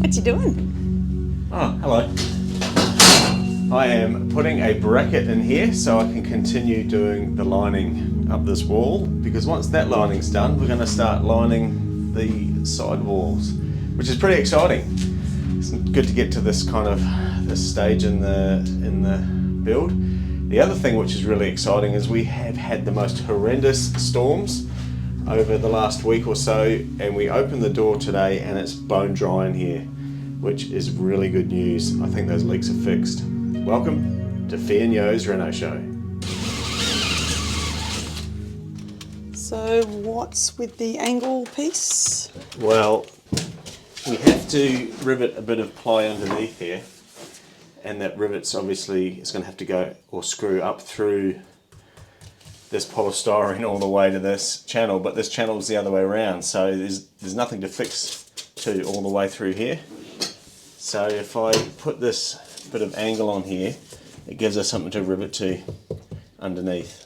What you doing? Oh, hello. I am putting a bracket in here so I can continue doing the lining up this wall, because once that lining's done, we're going to start lining the side walls, which is pretty exciting. It's good to get to this kind of this stage in the build. The other thing which is really exciting is we have had the most horrendous storms over the last week or so, and we opened the door today and it's bone dry in here, which is really good news. I think those leaks are fixed. Welcome to Fee and Yo's Reno Show. So what's with the angle piece? Well, we have to rivet a bit of ply underneath here, and that rivet's obviously is going to have to go or screw up through this polystyrene all the way to this channel, but this channel is the other way around, so there's nothing to fix to all the way through here. So if I put this bit of angle on here, it gives us something to rivet to underneath,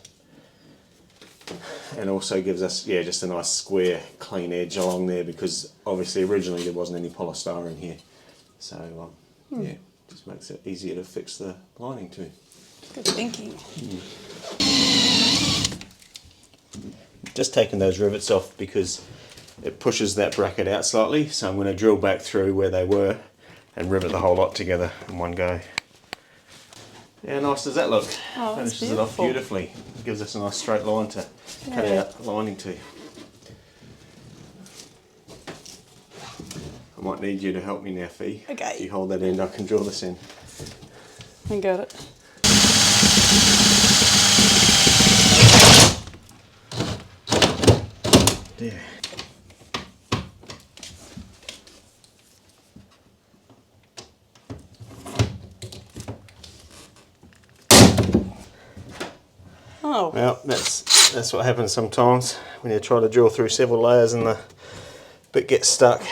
and also gives us just a nice square clean edge along there, because obviously originally there wasn't any polystyrene here, so just makes it easier to fix the lining too. Good thinking. Just taking those rivets off because it pushes that bracket out slightly, so I'm going to drill back through where they were and rivet the whole lot together in one go. How nice does that look? Oh, that's Finishes it off beautifully. It gives us a nice straight line to cut out lining to. I might need you to help me now, Fee. Okay. If you hold that end, I can drill this in. I got it. There. Oh. Well, that's what happens sometimes when you try to drill through several layers and the bit gets stuck.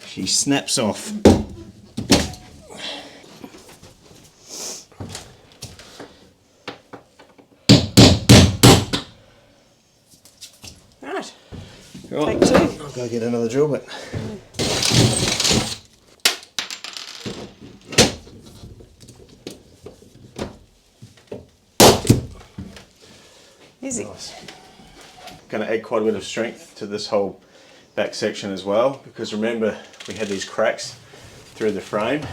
She snaps off. Right. Right. Take two. I'll go get another drill bit. Easy. Nice. Going to add quite a bit of strength to this whole back section as well, because remember we had these cracks through the frame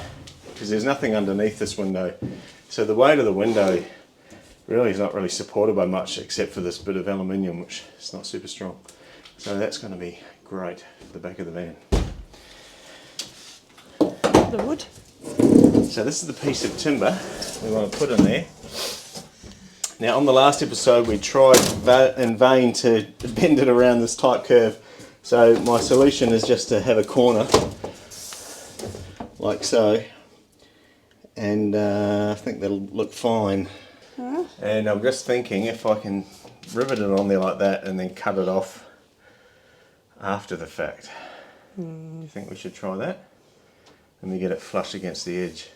because there's nothing underneath this window, so the weight of the window really is not really supported by much except for this bit of aluminium, which is not super strong. So that's going to be great for the back of the van. The wood. So this is the piece of timber we want to put in there. Now on the last episode we tried in vain to bend it around this tight curve, so my solution is just to have a corner like so, and I think that'll look fine. And I'm just thinking if I can rivet it on there like that and then cut it off after the fact. You think we should try that? Let me get it flush against the edge.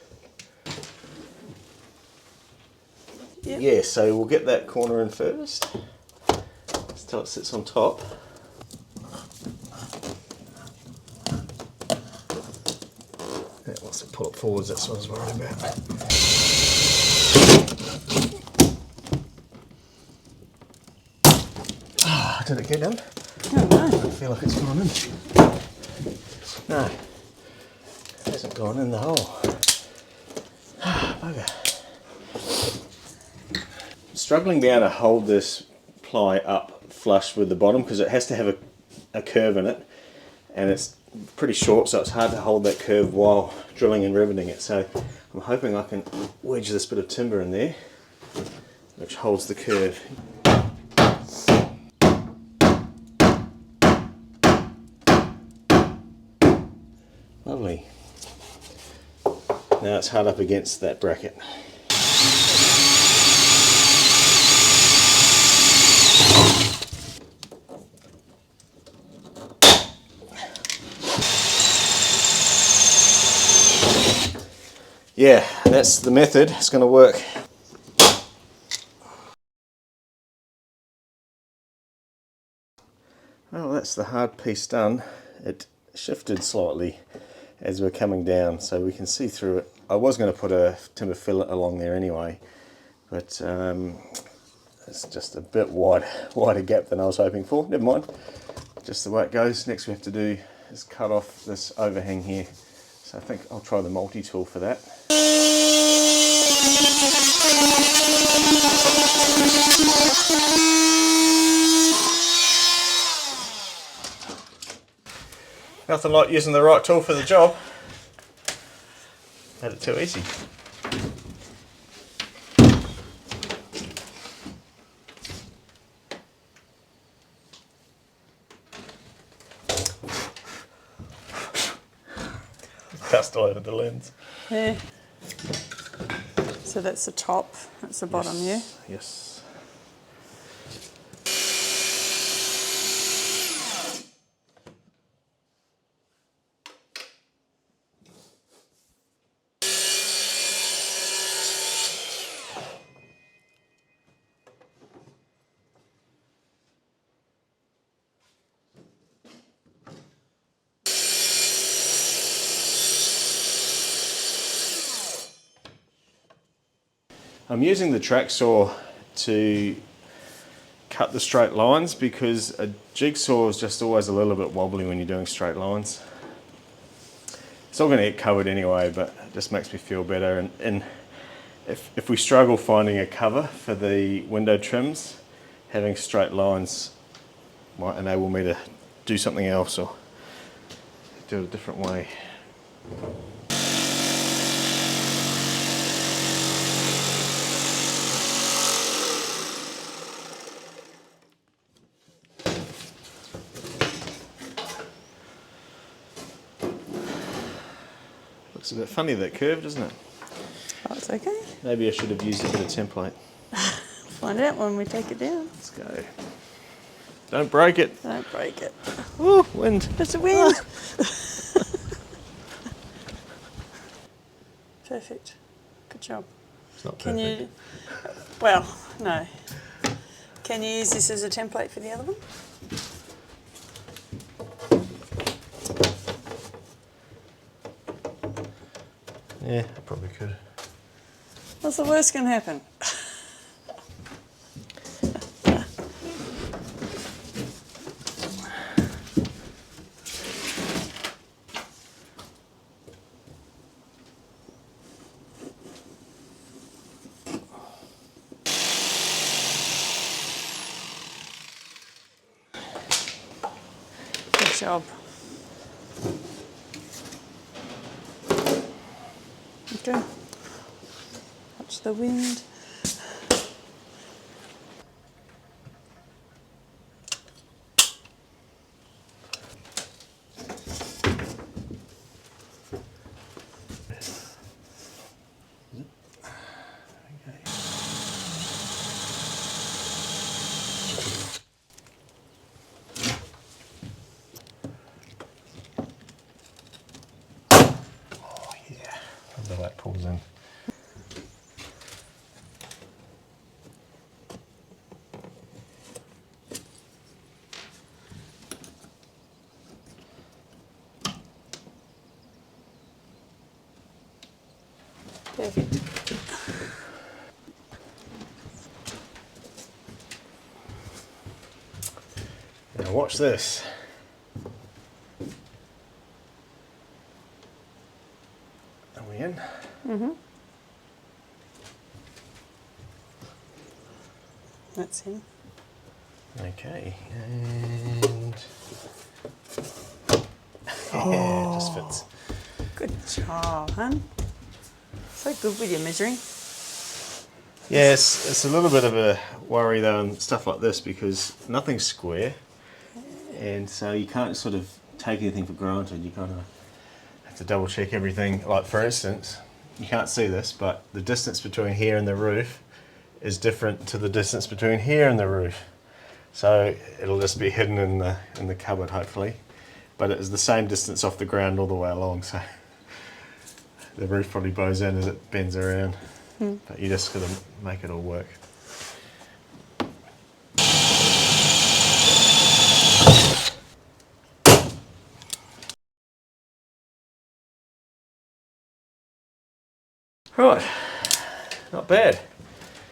Yep. Yeah, so we'll get that corner in first, just till it sits on top. Yeah, once it pull it forwards, that's what I was worried about. Ah, did it get in? Oh no. I feel like it's gone in. No, it hasn't gone in the hole. Ah, bugger. Struggling to be able to hold this ply up flush with the bottom because it has to have a curve in it, and it's pretty short, so it's hard to hold that curve while drilling and riveting it. So I'm hoping I can wedge this bit of timber in there which holds the curve. Lovely. Now it's hard up against that bracket. Yeah, that's the method. It's going to work. Well, that's the hard piece done. It shifted slightly as we're coming down, so we can see through it. I was going to put a timber fillet along there anyway, but it's just a bit wider gap than I was hoping for. Never mind, just the way it goes. Next we have to do is cut off this overhang here, so I think I'll try the multi-tool for that. Nothing like using the right tool for the job. Made it too easy. Dust all over the lens. Yeah. So that's the top, that's the bottom, yeah? Yes. I'm using the track saw to cut the straight lines because a jigsaw is just always a little bit wobbly when you're doing straight lines. It's all going to get covered anyway, but it just makes me feel better. And if we struggle finding a cover for the window trims, having straight lines might enable me to do something else or do it a different way. Looks a bit funny, that curve, doesn't it? Oh, it's okay. Maybe I should have used a bit of template. Find out when we take it down. Let's go. Don't break it. Don't break it. Ooh, wind. It's a wind. Perfect. Good job. It's not Can perfect. you, well, no. Can you use this as a template for the other one? Yeah, I probably could. What's the worst can happen? Good job. Okay. Watch the wind. The way it pulls in. Perfect. Now watch this. Are we in? Mm-hmm. That's him. Okay, and yeah, it just fits. Good job, hun. So good with your measuring. Yes, it's a little bit of a worry though on stuff like this because nothing's square, and so you can't sort of take anything for granted. You kind of have to double check everything. Like for instance, you can't see this, but the distance between here and the roof is different to the distance between here and the roof. So it'll just be hidden in the cupboard hopefully, but it is the same distance off the ground all the way along. So the roof probably bows in as it bends around, but you just got to make it all work. Right, not bad.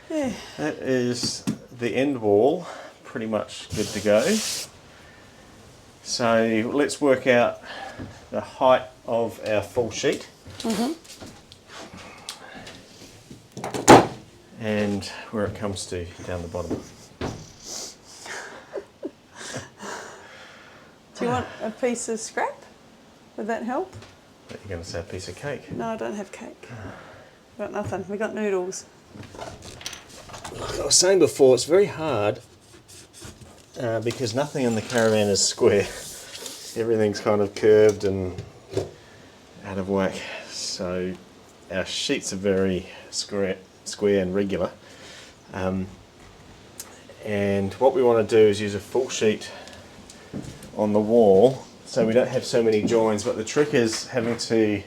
Yeah. That is the end wall, pretty much good to go. So let's work out the height of our full sheet. And where it comes to down the bottom. Do you want a piece of scrap? Would that help? But you're going to say a piece of cake. No, I don't have cake. Got nothing. We got noodles. Like I was saying before, it's very hard because nothing in the caravan is square. Everything's kind of curved and out of whack. So our sheets are very square and regular. And what we want to do is use a full sheet on the wall so we don't have so many joins, but the trick is having to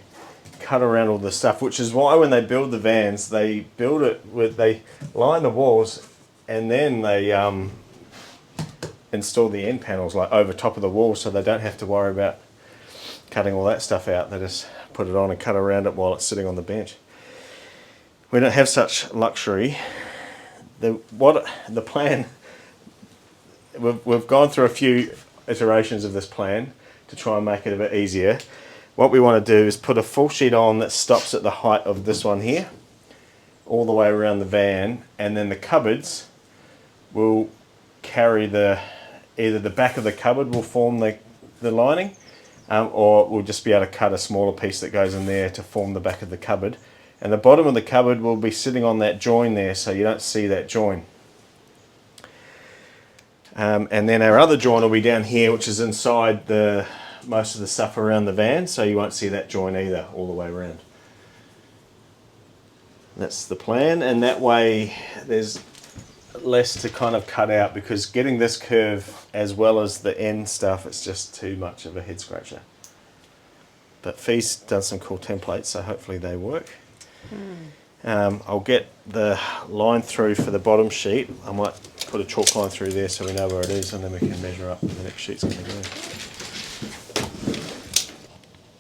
cut around all the stuff, which is why when they build the vans, they build it with, they line the walls and then they install the end panels like over top of the wall, so they don't have to worry about cutting all that stuff out. They just put it on and cut around it while it's sitting on the bench. We don't have such luxury. The plan, we've gone through a few iterations of this plan to try and make it a bit easier. What we want to do is put a full sheet on that stops at the height of this one here, all the way around the van, and then the cupboards will carry either the back of the cupboard will form the lining, or we'll just be able to cut a smaller piece that goes in there to form the back of the cupboard. And the bottom of the cupboard will be sitting on that join there, so you don't see that join. And then our other join will be down here, which is inside most of the stuff around the van, so you won't see that join either all the way around. That's the plan, and that way there's less to kind of cut out, because getting this curve as well as the end stuff, it's just too much of a head scratcher. But Fee's done some cool templates, so hopefully they work. I'll get the line through for the bottom sheet. I might put a chalk line through there so we know where it is, and then we can measure up where the next sheet's going to go.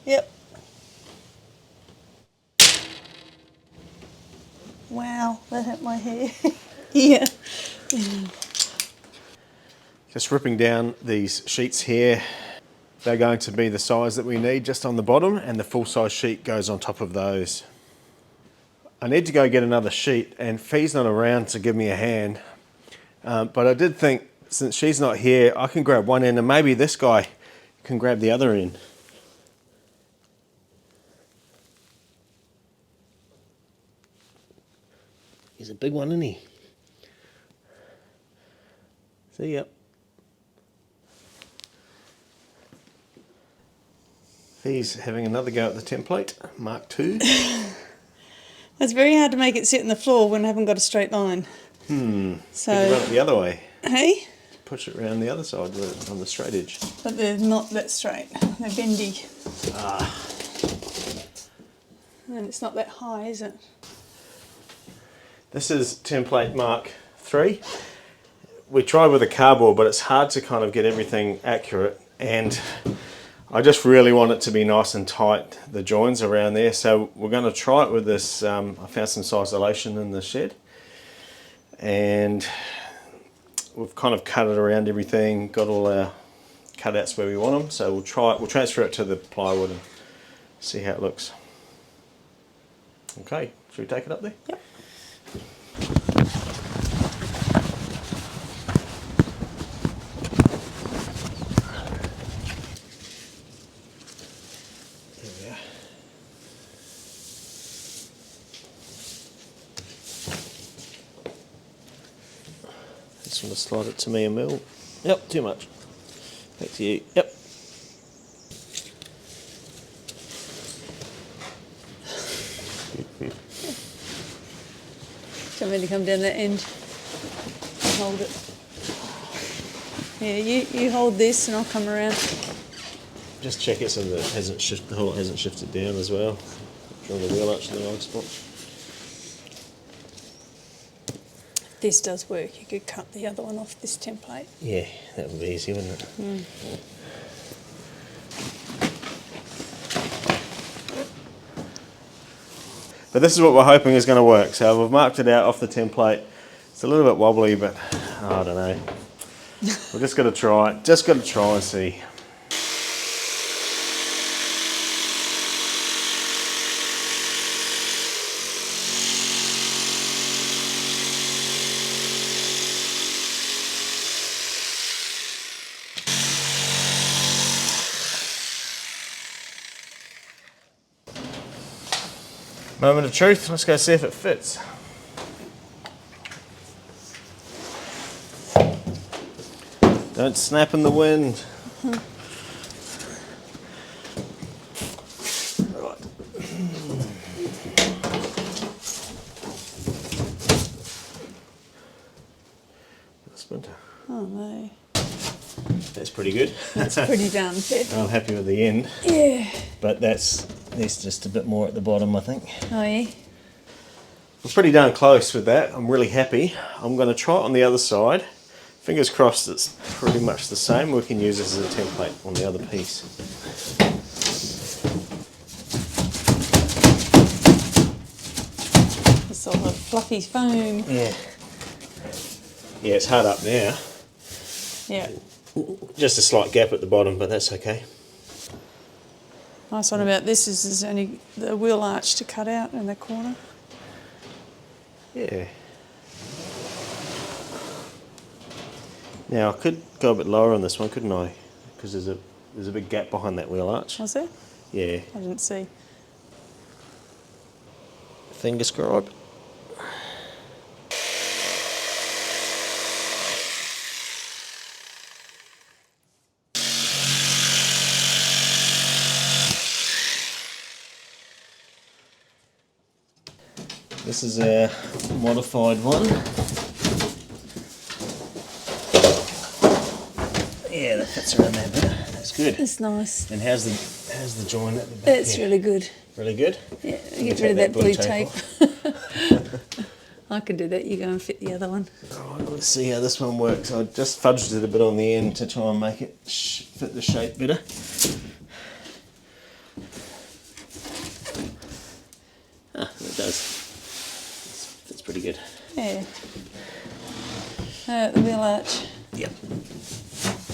Yep. Wow, that hit my hair. Yeah. Just ripping down these sheets here. They're going to be the size that we need just on the bottom, and the full size sheet goes on top of those. I need to go get another sheet, and Fee's not around to give me a hand. But I did think, since she's not here, I can grab one end and maybe this guy can grab the other end. He's a big one, isn't he? See, yep. He's having another go at the template, Mark II. It's very hard to make it sit on the floor when I haven't got a straight line. So You can run it the other way. Hey? Push it around the other side on the straight edge. But they're not that straight. They're bendy. And it's not that high, is it? This is template Mark III. We tried with a cardboard, but it's hard to kind of get everything accurate, and I just really want it to be nice and tight, the joins around there. So we're going to try it with this. I found some sisolation in the shed, and we've kind of cut it around everything, got all our cutouts where we want them. So we'll try it. We'll transfer it to the plywood and see how it looks. Okay, should we take it up there? Yep. Just want to slide it to me a mil. Yep, too much. Back to you. Yep. Do you want me to come down that end and hold it? Yeah, you hold this and I'll come around. Just check it so that it hasn't the whole hasn't shifted down as well. Draw the wheel out to the right spot. This does work. You could cut the other one off this template. Yeah, that would be easy, wouldn't it? But this is what we're hoping is going to work. So we've marked it out off the template. It's a little bit wobbly, but I don't know. We're just going to try it. Just got to try and see. Moment of truth, let's go see if it fits. Don't snap in the wind. Right. Splinter. Oh no. That's pretty good. That's pretty darn fit. I'm happy with the end. Yeah. But there's just a bit more at the bottom, I think. Oh yeah? We're pretty darn close with that. I'm really happy. I'm going to try it on the other side. Fingers crossed it's pretty much the same. We can use this as a template on the other piece. It's all the fluffy foam. Yeah. Yeah, it's hard up now. Yeah. Just a slight gap at the bottom, but that's okay. Nice one about this is there's only the wheel arch to cut out in the corner. Yeah. Now I could go a bit lower on this one, couldn't I? Because there's a big gap behind that wheel arch. Was there? Yeah. I didn't see. Finger scribe. This is our modified one. Yeah, that fits around there better. That's good. It's nice. And how's the join at the back? It's really good. Really good? Yeah, get rid of that blue tape. I could do that, you go and fit the other one. Alright, let's see how this one works. I just fudged it a bit on the end to try and make it fit the shape better. Ah, it does. It's pretty good. Yeah. The wheel arch. Yep.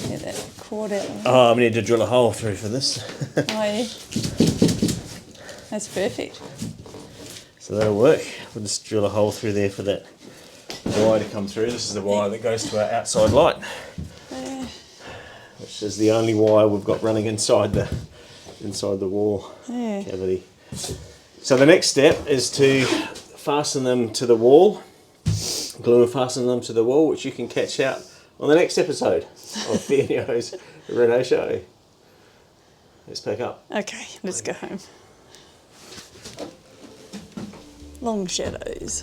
Get that cord out. Oh, we need to drill a hole through for this. Oh yeah. That's perfect. So that'll work. We'll just drill a hole through there for that wire to come through. This is the wire that goes to our outside light, Yeah. which is the only wire we've got running inside the wall Yeah. cavity. So the next step is to fasten them to the wall, glue and fasten them to the wall, which you can catch out on the next episode of Fionio's Reno Show. Let's pack up. Okay, let's go home. Long shadows.